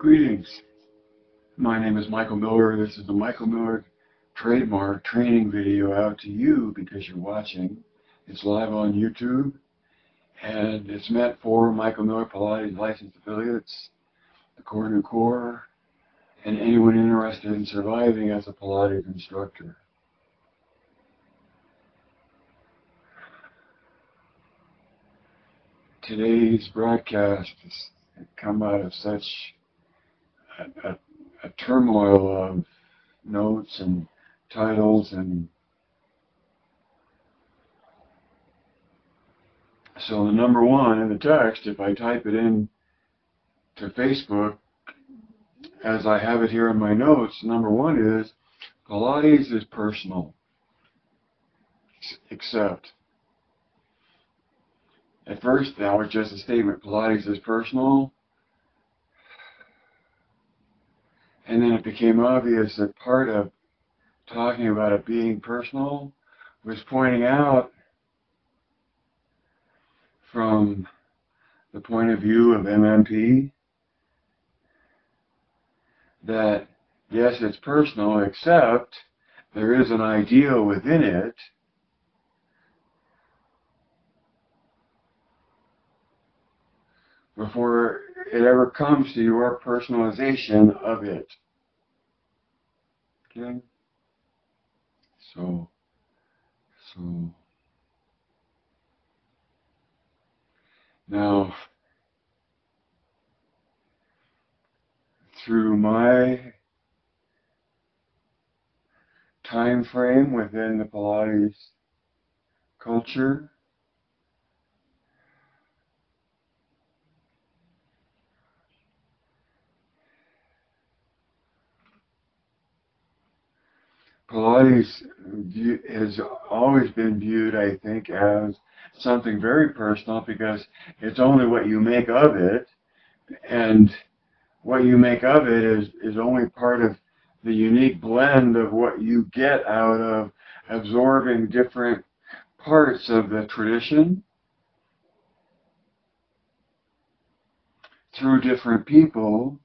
Greetings. My name is Michael Miller. This is the Michael Miller trademark training video out to you because you're watching. It's live on YouTube and it's meant for Michael Miller Pilates licensed affiliates, the Core New Core, and anyone interested in surviving as a Pilates instructor. Today's broadcast has come out of such a turmoil of notes and titles, and so the number one in the text, if I type it in to Facebook as I have it here in my notes, number one is Pilates is personal, except at first that was just a statement, Pilates is personal. And then it became obvious that part of talking about it being personal was pointing out from the point of view of MMP that yes, it's personal, except there is an ideal within it before it ever comes to your personalization of it. Okay? So now, through my time frame within the Pilates culture, Pilates has always been viewed, I think, as something very personal because it's only what you make of it, and what you make of it is only part of the unique blend of what you get out of absorbing different parts of the tradition through different people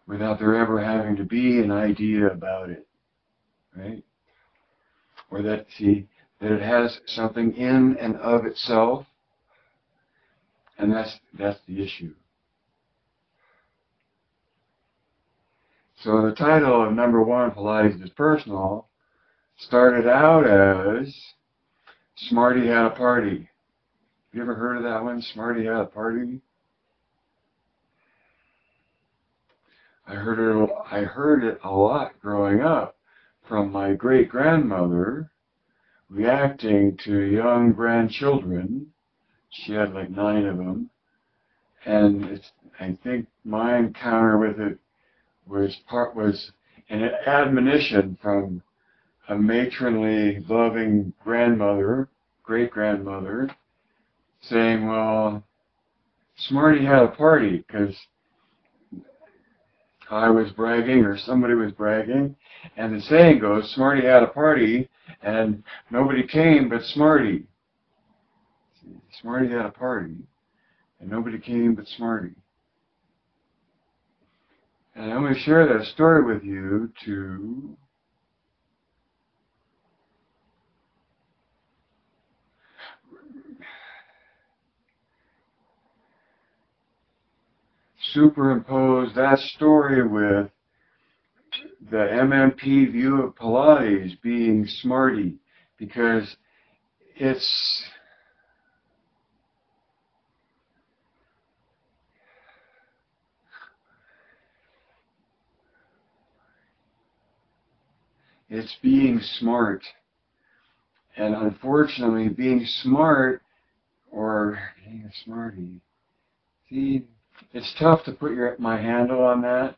without there ever having to be an idea about it, right? Or that it has something in and of itself, and that's the issue. So the title of number one, Pilates is personal, started out as Smarty Had a Party. Have you ever heard of that one, Smarty Had a Party? I heard it a lot growing up from my great-grandmother reacting to young grandchildren. She had like 9 of them, and I think my encounter with it was an admonition from a matronly, loving grandmother, great-grandmother, saying, well, Smarty had a party, because I was bragging or somebody was bragging, and the saying goes, Smarty had a party and nobody came but Smarty. Smarty had a party and nobody came but Smarty. And I'm going to share that story with you to superimpose that story with the MMP view of Pilates being Smarty, because it's being smart. And unfortunately, being smart or being a smarty, see, it's tough to put my handle on that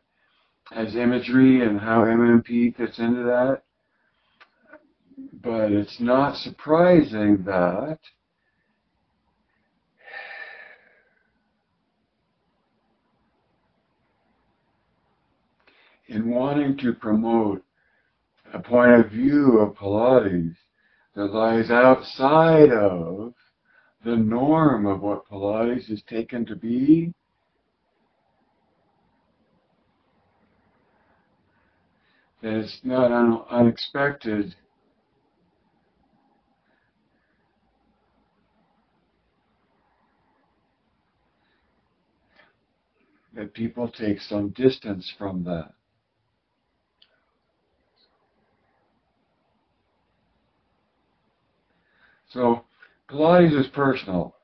as imagery and how MMP fits into that. But it's not surprising that in wanting to promote a point of view of Pilates that lies outside of the norm of what Pilates is taken to be, that it's not unexpected, that people take some distance from that. So Pilates is personal,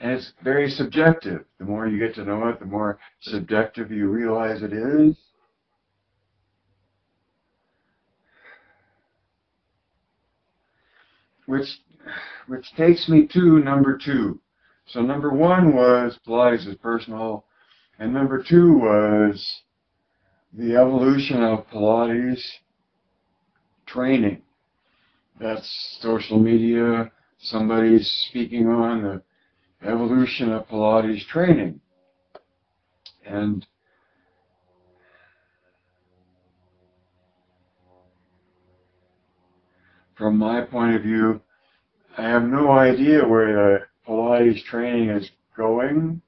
and it's very subjective. The more you get to know it, the more subjective you realize it is. Which takes me to number 2. So number 1 was Pilates is personal, and number 2 was the evolution of Pilates training. That's social media, somebody's speaking on the evolution of Pilates training. And from my point of view, I have no idea where the Pilates training is going,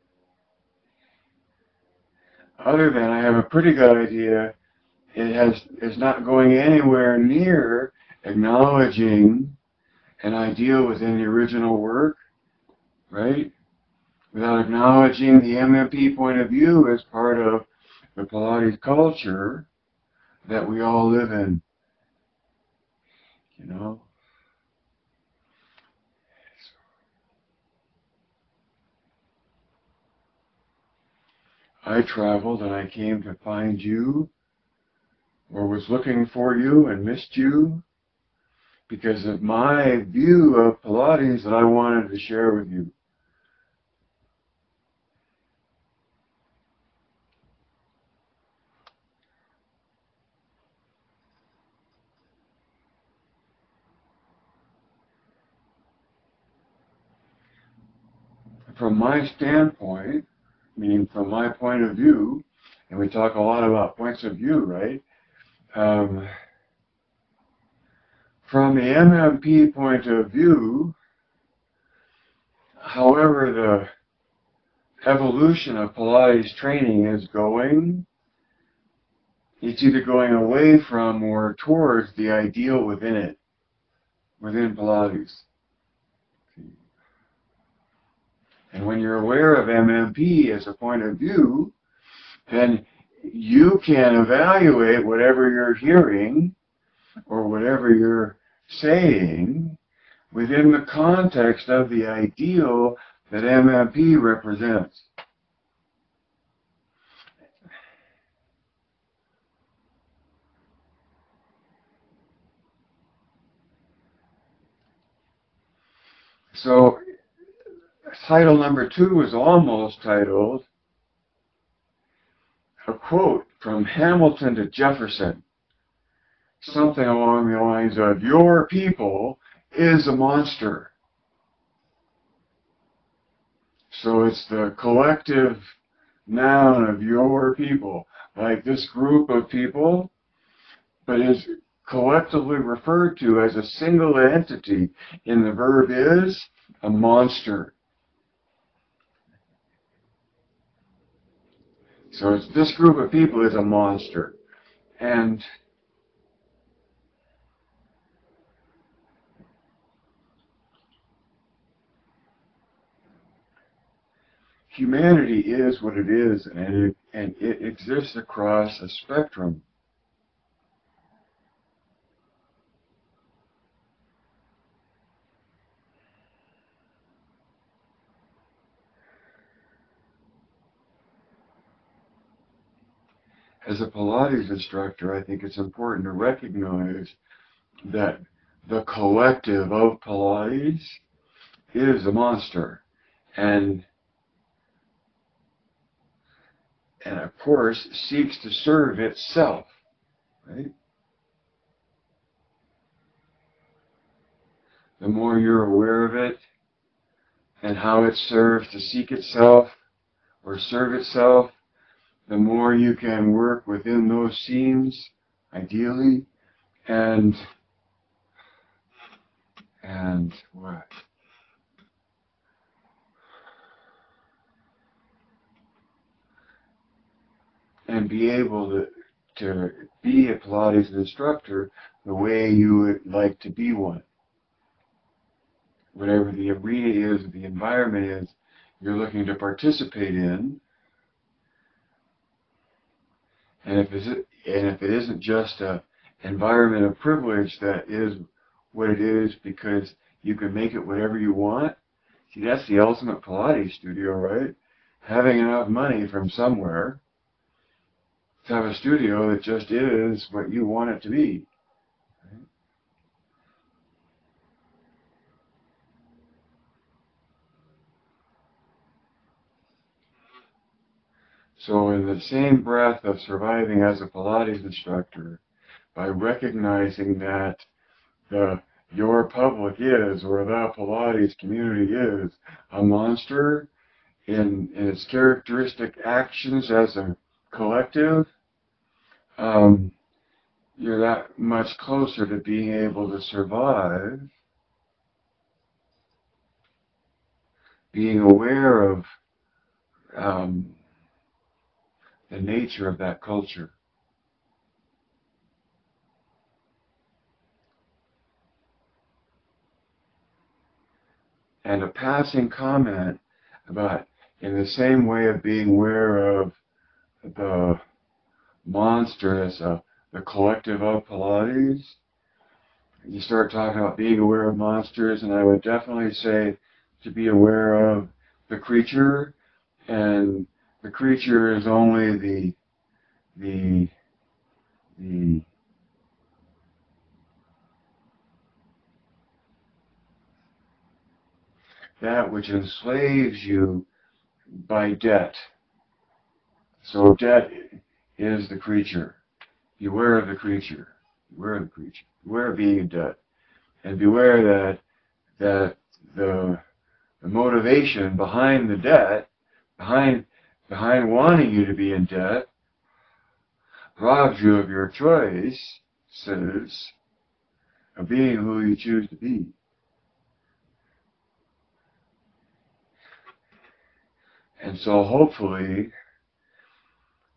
other than I have a pretty good idea is not going anywhere near acknowledging an ideal within the original work, right? Without acknowledging the MMP point of view as part of the Pilates culture that we all live in, you know? I traveled and I came to find you, or was looking for you and missed you, because of my view of Pilates that I wanted to share with you. From my standpoint, meaning from my point of view, and we talk a lot about points of view, right? From the MMP point of view, however the evolution of Pilates training is going, it's either going away from or towards the ideal within it, within Pilates. And when you're aware of MMP as a point of view, then you can evaluate whatever you're hearing or whatever you're saying within the context of the ideal that MMP represents. So title number 2 is almost titled a quote from Hamilton to Jefferson, something along the lines of, "Your people is a monster." So it's the collective noun of your people, like this group of people, but is collectively referred to as a single entity in the verb is a monster. So it's this group of people is a monster. And humanity is what it is, and it exists across a spectrum. As a Pilates instructor, I think it's important to recognize that the collective of Pilates is a monster. And of course, seeks to serve itself, right? The more you're aware of it and how it serves to seek itself or serve itself, the more you can work within those scenes, ideally, and what? and be able to be a Pilates instructor the way you would like to be one. Whatever the arena is, the environment is you're looking to participate in, and if it isn't just an environment of privilege that is what it is because you can make it whatever you want, see, that's the ultimate Pilates studio, right? Having enough money from somewhere to have a studio that just is what you want it to be. Right? So in the same breath of surviving as a Pilates instructor, by recognizing that your public is, or the Pilates community is, a monster in its characteristic actions as a collective, you're that much closer to being able to survive, being aware of the nature of that culture. And a passing comment about, in the same way of being aware of the monster as the collective of Pilates, you start talking about being aware of monsters, and I would definitely say to be aware of the creature, and the creature is only the that which enslaves you by debt. So debt is the creature. Beware of the creature. Beware of the creature. Beware of being in debt. And beware that the motivation behind the debt, behind wanting you to be in debt, robs you of your choices of being who you choose to be. And so hopefully,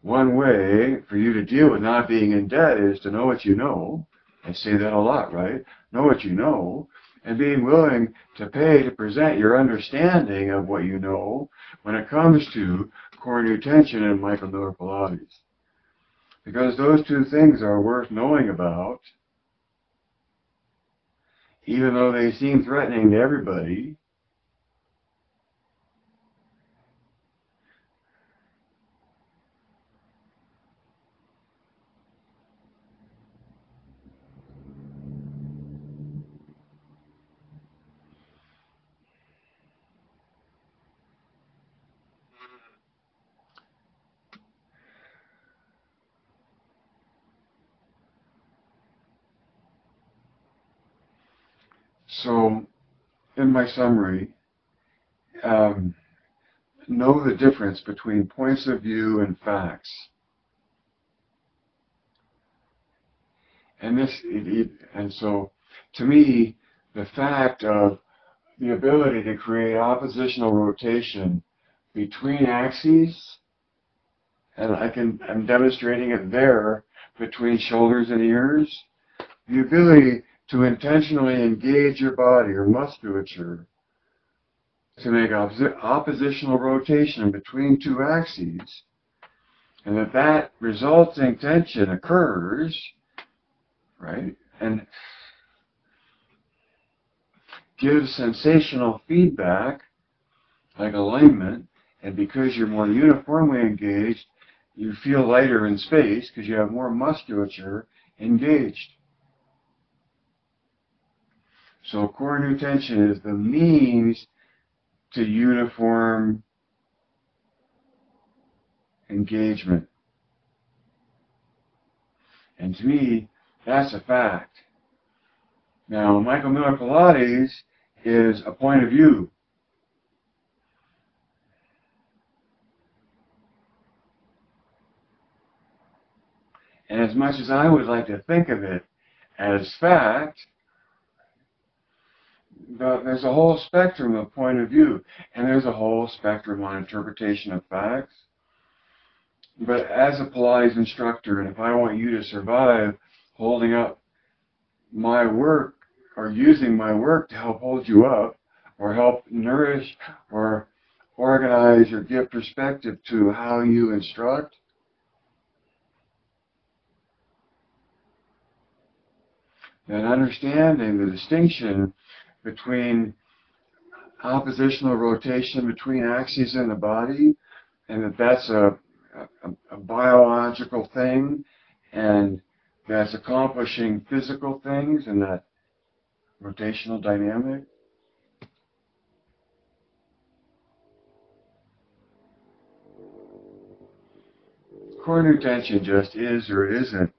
one way for you to deal with not being in debt is to know what you know. I say that a lot, right? Know what you know, and being willing to pay to present your understanding of what you know when it comes to core new tension and Michael Miller Pilates. Because those two things are worth knowing about, even though they seem threatening to everybody. So, in my summary, know the difference between points of view and facts. And so, to me, the fact of the ability to create oppositional rotation between axes, and I'm demonstrating it there between shoulders and ears, the ability to intentionally engage your body or musculature to make oppositional rotation between two axes, and that resulting tension occurs, right, and gives sensational feedback like alignment, and because you're more uniformly engaged, you feel lighter in space because you have more musculature engaged. So core new tension is the means to uniform engagement. And to me, that's a fact. Now, Michael Miller Pilates is a point of view. And as much as I would like to think of it as fact, there's a whole spectrum of point of view, and there's a whole spectrum on interpretation of facts. But as a Pilates instructor, and if I want you to survive holding up my work or using my work to help hold you up or help nourish or organize or give perspective to how you instruct, then understanding the distinction between oppositional rotation between axes in the body, and that's a biological thing, and that's accomplishing physical things in that rotational dynamic. Core new tension just is or it isn't,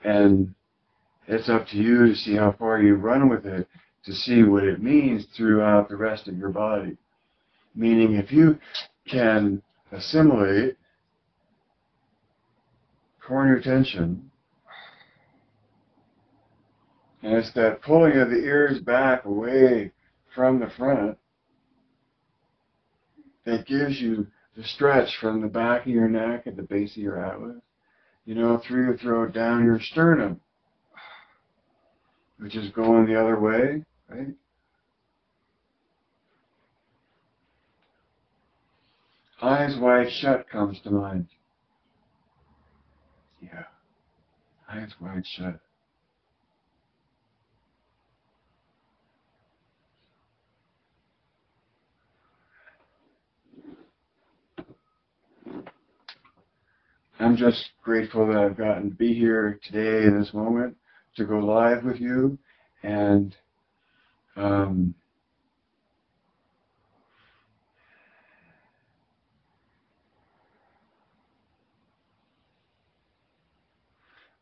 and it's up to you to see how far you run with it, to see what it means throughout the rest of your body. Meaning, if you can assimilate core new tension, and it's that pulling of the ears back away from the front that gives you the stretch from the back of your neck at the base of your atlas, through your throat, down your sternum, which is going the other way, right? Eyes wide shut comes to mind. Yeah, eyes wide shut. I'm just grateful that I've gotten to be here today in this moment to go live with you, and my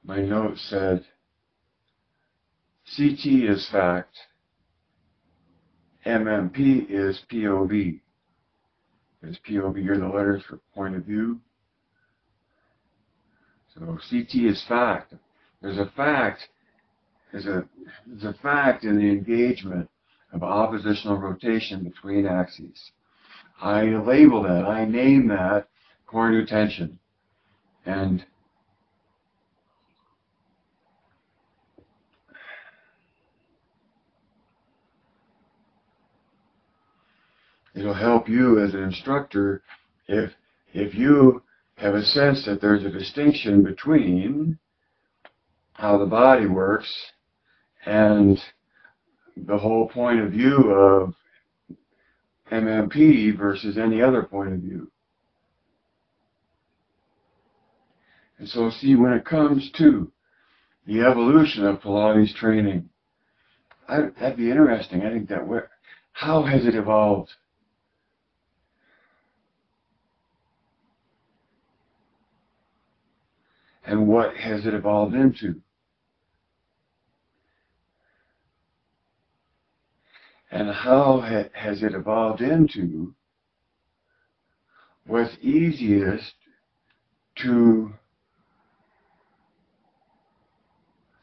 note said, CT is fact, MMP is POV. Because POV are the letters for point of view. So CT is fact. There's a fact in the engagement of oppositional rotation between axes. I label that, I name that core new tension. And it'll help you as an instructor if you have a sense that there's a distinction between how the body works and the whole point of view of MMP versus any other point of view. And so see, when it comes to the evolution of Pilates training, that'd be interesting. I think that how has it evolved? And what has it evolved into? And how has it evolved into what's easiest to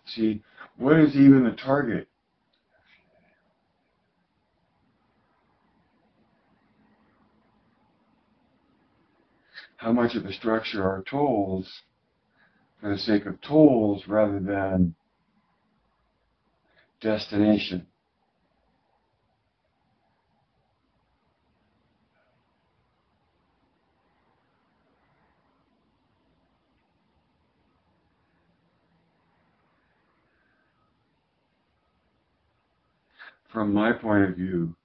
see? What is even the target? How much of the structure are tolls for the sake of tolls rather than destination? From my point of view,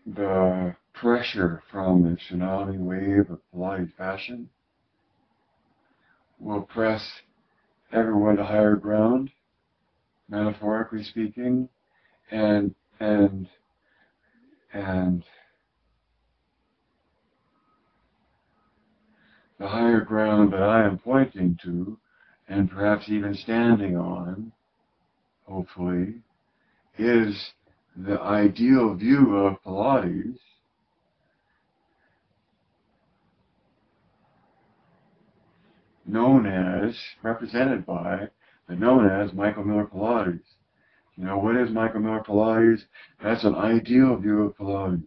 the pressure from the tsunami wave of Pilates fashion will press everyone to higher ground, metaphorically speaking, and the higher ground that I am pointing to, and perhaps even standing on, hopefully, is the ideal view of Pilates, known as, represented by, the known as Michael-Miller-Pilates. You know, what is Michael-Miller-Pilates? That's an ideal view of Pilates.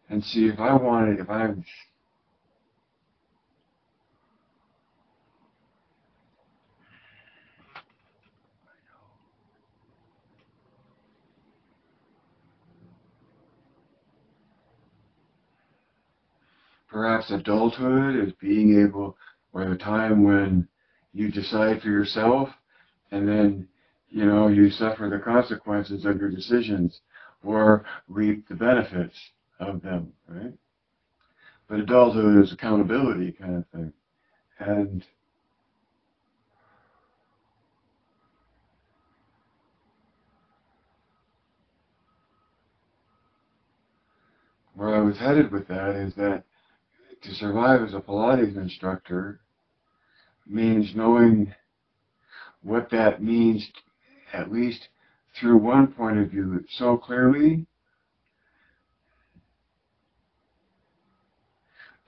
And see, if I'm perhaps adulthood is being able, or the time when you decide for yourself, and then, you know, you suffer the consequences of your decisions, or reap the benefits of them, right? But adulthood is accountability kind of thing. And where I was headed with that is that to survive as a Pilates instructor means knowing what that means, at least through one point of view, so clearly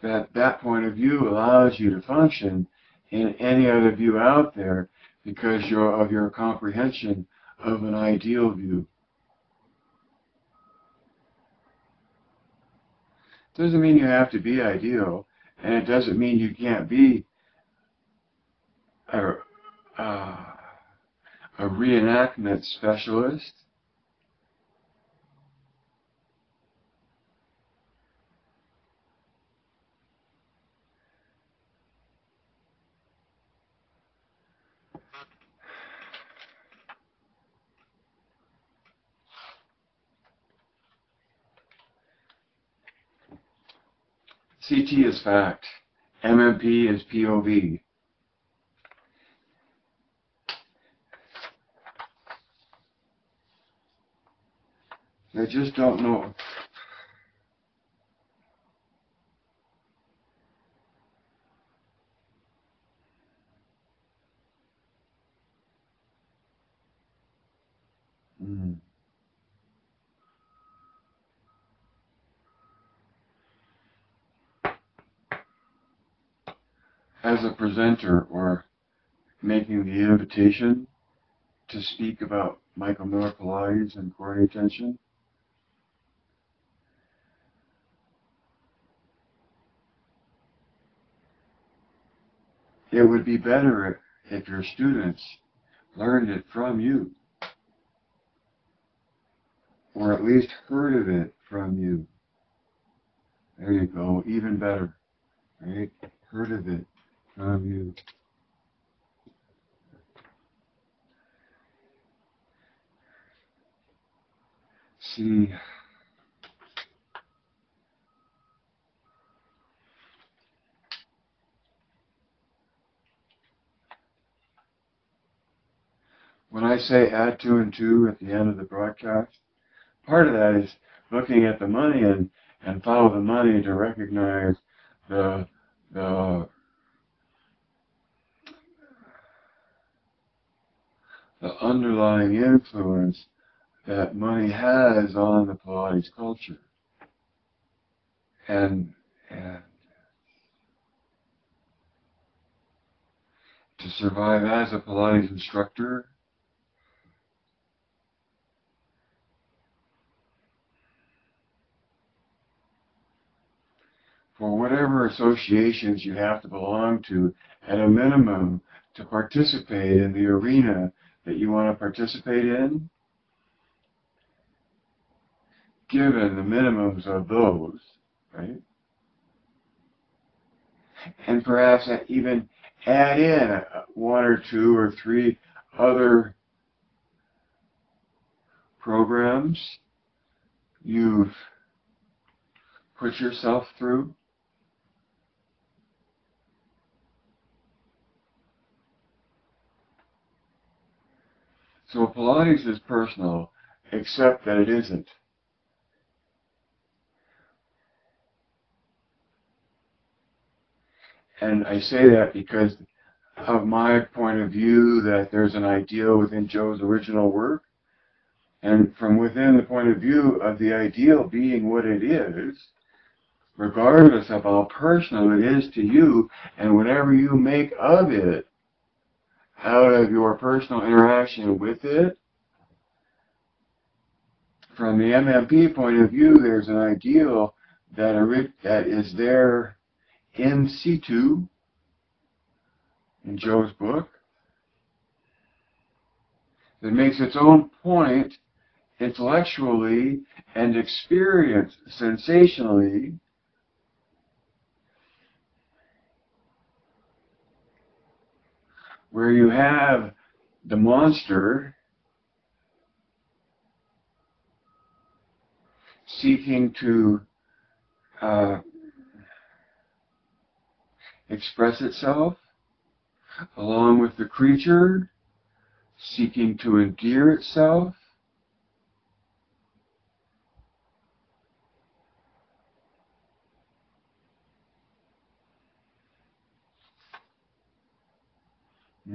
that that point of view allows you to function in any other view out there because of your comprehension of an ideal view. Doesn't mean you have to be ideal, and it doesn't mean you can't be a, a reenactment specialist. CT is fact. MMP is POV. I just don't know. Mm. As a presenter or making the invitation to speak about Michael Miller Pilates and coordinate tension, it would be better if your students learned it from you, or at least heard of it from you. There you go, even better, right? Heard of it from you. See, when I say add 2 and 2 at the end of the broadcast, part of that is looking at the money and follow the money to recognize the the the underlying influence that money has on the Pilates culture. And to survive as a Pilates instructor, for whatever associations you have to belong to, at a minimum, to participate in the arena that you want to participate in, given the minimums of those, right? And perhaps even add in 1 or 2 or 3 other programs you've put yourself through. So Pilates is personal, except that it isn't. And I say that because of my point of view that there's an ideal within Joe's original work, And from within the point of view of the ideal being what it is, regardless of how personal it is to you, and whatever you make of it out of your personal interaction with it, from the MMP point of view, there's an ideal that is there in situ, in Joe's book, that makes its own point intellectually and experienced sensationally, where you have the monster seeking to express itself, along with the creature seeking to endear itself.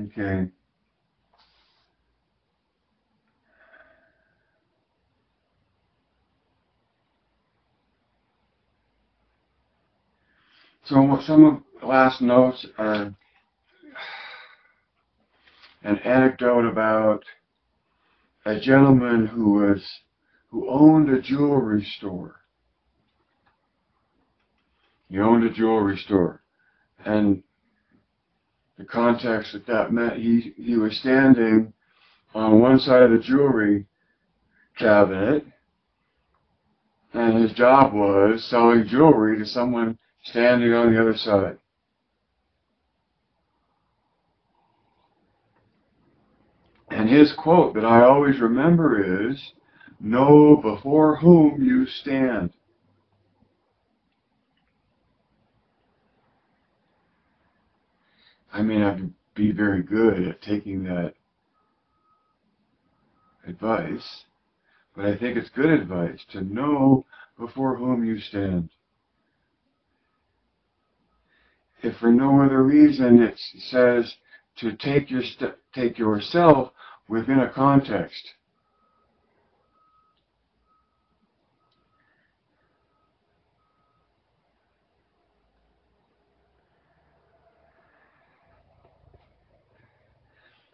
Okay. So some of the last notes are an anecdote about a gentleman who owned a jewelry store. He owned a jewelry store, and the context that meant he was standing on one side of the jewelry cabinet, and his job was selling jewelry to someone standing on the other side. And his quote that I always remember is, "Know before whom you stand." I may not be very good at taking that advice, but I think it's good advice to know before whom you stand. If for no other reason, it says to take yourself within a context.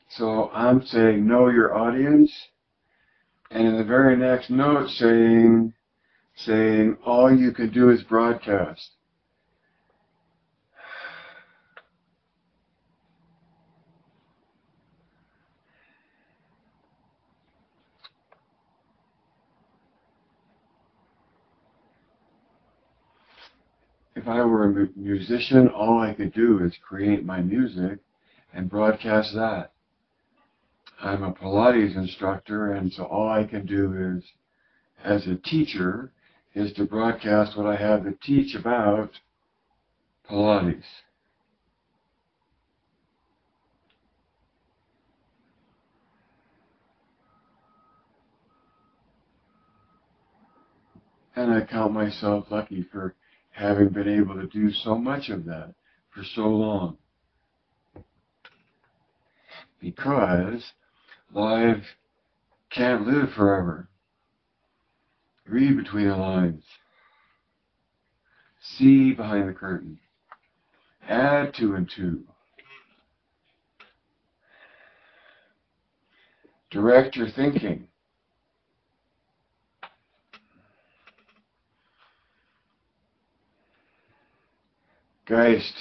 So I'm saying know your audience, and in the very next note saying all you can do is broadcast. If I were a musician, all I could do is create my music and broadcast that. I'm a Pilates instructor, and so all I can do is, as a teacher, is to broadcast what I have to teach about Pilates. And I count myself lucky for having been able to do so much of that for so long. Because life can't live forever. Read between the lines. See behind the curtain. Add two and two. Direct your thinking. Geist